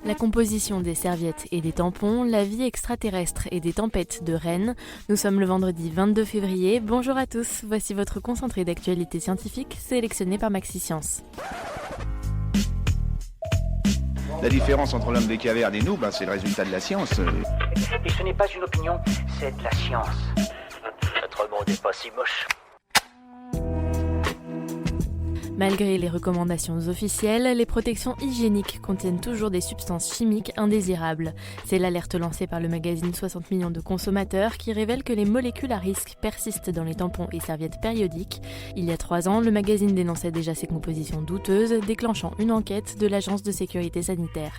La composition des serviettes et des tampons, la vie extraterrestre et des tempêtes de Rennes. Nous sommes le vendredi 22 février. Bonjour à tous, voici votre concentré d'actualité scientifique sélectionné par MaxiScience. La différence entre l'homme des cavernes et nous, c'est le résultat de la science. Et ce n'est pas une opinion, c'est de la science. Notre monde n'est pas si moche. Malgré les recommandations officielles, les protections hygiéniques contiennent toujours des substances chimiques indésirables. C'est l'alerte lancée par le magazine 60 millions de consommateurs qui révèle que les molécules à risque persistent dans les tampons et serviettes périodiques. Il y a 3 ans, le magazine dénonçait déjà ces compositions douteuses, déclenchant une enquête de l'Agence de sécurité sanitaire.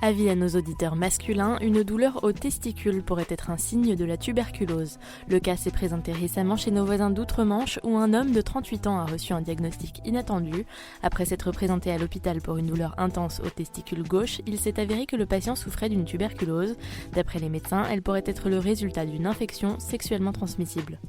Avis à nos auditeurs masculins, une douleur aux testicules pourrait être un signe de la tuberculose. Le cas s'est présenté récemment chez nos voisins d'outre-Manche où un homme de 38 ans a reçu un diagnostic inattendu. Après s'être présenté à l'hôpital pour une douleur intense au testicule gauche, il s'est avéré que le patient souffrait d'une tuberculose. D'après les médecins, elle pourrait être le résultat d'une infection sexuellement transmissible.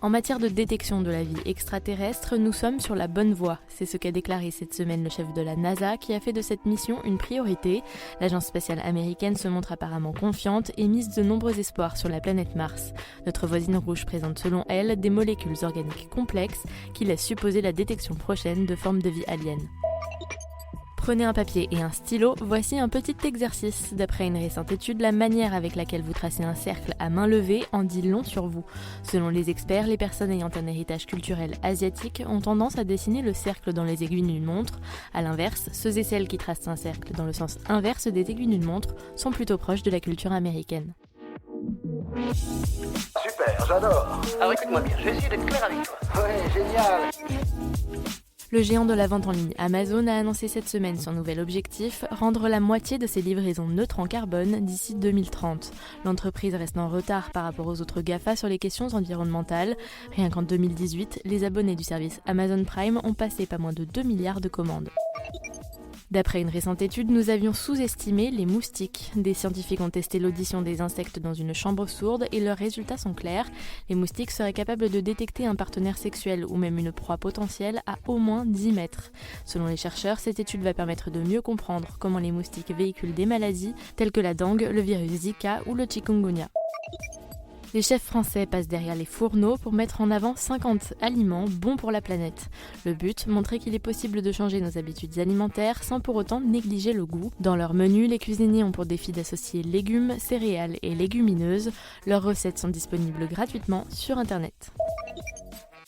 En matière de détection de la vie extraterrestre, nous sommes sur la bonne voie. C'est ce qu'a déclaré cette semaine le chef de la NASA qui a fait de cette mission une priorité. L'agence spatiale américaine se montre apparemment confiante et mise de nombreux espoirs sur la planète Mars. Notre voisine rouge présente selon elle des molécules organiques complexes qui laissent supposer la détection prochaine de formes de vie aliens. Prenez un papier et un stylo, voici un petit exercice. D'après une récente étude, la manière avec laquelle vous tracez un cercle à main levée en dit long sur vous. Selon les experts, les personnes ayant un héritage culturel asiatique ont tendance à dessiner le cercle dans les aiguilles d'une montre. A l'inverse, ceux et celles qui tracent un cercle dans le sens inverse des aiguilles d'une montre sont plutôt proches de la culture américaine. Super, j'adore. Alors écoute-moi bien, je vais essayer d'être clair avec toi. Ouais, génial. Le géant de la vente en ligne Amazon a annoncé cette semaine son nouvel objectif, rendre la moitié de ses livraisons neutres en carbone d'ici 2030. L'entreprise reste en retard par rapport aux autres GAFA sur les questions environnementales. Rien qu'en 2018, les abonnés du service Amazon Prime ont passé pas moins de 2 milliards de commandes. D'après une récente étude, nous avions sous-estimé les moustiques. Des scientifiques ont testé l'audition des insectes dans une chambre sourde et leurs résultats sont clairs. Les moustiques seraient capables de détecter un partenaire sexuel ou même une proie potentielle à au moins 10 mètres. Selon les chercheurs, cette étude va permettre de mieux comprendre comment les moustiques véhiculent des maladies telles que la dengue, le virus Zika ou le chikungunya. Les chefs français passent derrière les fourneaux pour mettre en avant 50 aliments bons pour la planète. Le but, montrer qu'il est possible de changer nos habitudes alimentaires sans pour autant négliger le goût. Dans leur menu, les cuisiniers ont pour défi d'associer légumes, céréales et légumineuses. Leurs recettes sont disponibles gratuitement sur Internet.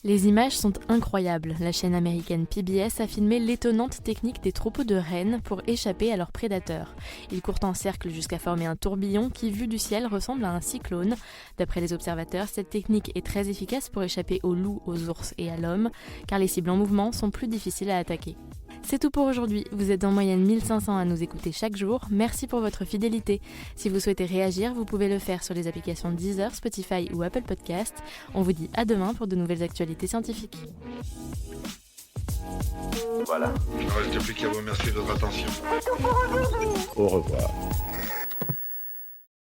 Les images sont incroyables. La chaîne américaine PBS a filmé l'étonnante technique des troupeaux de rennes pour échapper à leurs prédateurs. Ils courent en cercle jusqu'à former un tourbillon qui, vu du ciel, ressemble à un cyclone. D'après les observateurs, cette technique est très efficace pour échapper aux loups, aux ours et à l'homme, car les cibles en mouvement sont plus difficiles à attaquer. C'est tout pour aujourd'hui. Vous êtes en moyenne 1500 à nous écouter chaque jour. Merci pour votre fidélité. Si vous souhaitez réagir, vous pouvez le faire sur les applications Deezer, Spotify ou Apple Podcast. On vous dit à demain pour de nouvelles actualités scientifiques. Voilà. Il ne reste plus qu'à vous remercier de votre attention. Au revoir.